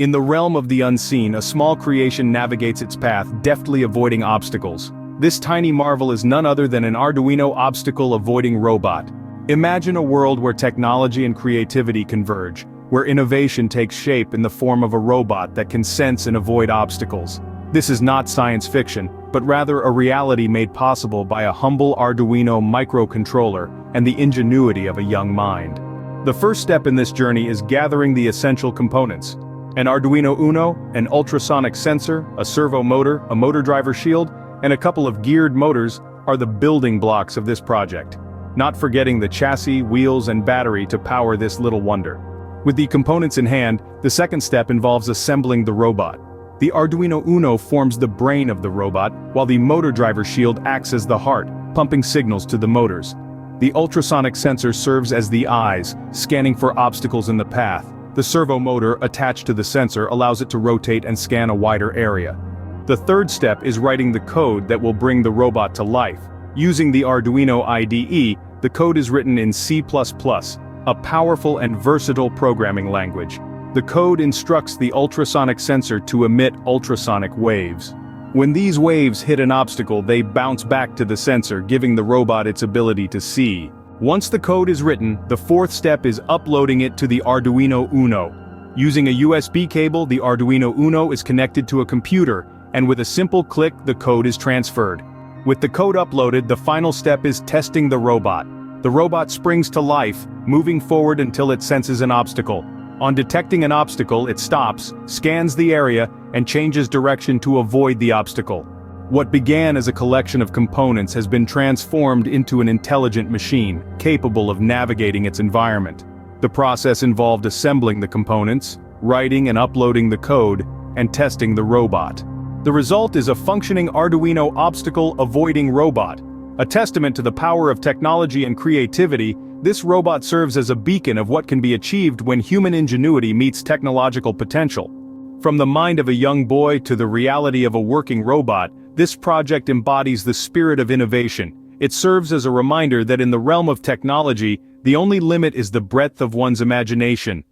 In the realm of the unseen, a small creation navigates its path, deftly avoiding obstacles. This tiny marvel is none other than an Arduino obstacle-avoiding robot. Imagine a world where technology and creativity converge, where innovation takes shape in the form of a robot that can sense and avoid obstacles. This is not science fiction, but rather a reality made possible by a humble Arduino microcontroller and the ingenuity of a young mind. The first step in this journey is gathering the essential components. An Arduino Uno, an ultrasonic sensor, a servo motor, a motor driver shield, and a couple of geared motors are the building blocks of this project. Not forgetting the chassis, wheels, and battery to power this little wonder. With the components in hand, the second step involves assembling the robot. The Arduino Uno forms the brain of the robot, while the motor driver shield acts as the heart, pumping signals to the motors. The ultrasonic sensor serves as the eyes, scanning for obstacles in the path. The servo motor attached to the sensor allows it to rotate and scan a wider area. The third step is writing the code that will bring the robot to life. Using the Arduino IDE, the code is written in C++, a powerful and versatile programming language. The code instructs the ultrasonic sensor to emit ultrasonic waves. When these waves hit an obstacle, they bounce back to the sensor, giving the robot its ability to see. Once the code is written, the fourth step is uploading it to the Arduino Uno. Using a USB cable, the Arduino Uno is connected to a computer, and with a simple click, the code is transferred. With the code uploaded, the final step is testing the robot. The robot springs to life, moving forward until it senses an obstacle. On detecting an obstacle, it stops, scans the area, and changes direction to avoid the obstacle. What began as a collection of components has been transformed into an intelligent machine, capable of navigating its environment. The process involved assembling the components, writing and uploading the code, and testing the robot. The result is a functioning Arduino obstacle-avoiding robot. A testament to the power of technology and creativity, this robot serves as a beacon of what can be achieved when human ingenuity meets technological potential. From the mind of a young boy to the reality of a working robot, this project embodies the spirit of innovation. It serves as a reminder that in the realm of technology, the only limit is the breadth of one's imagination.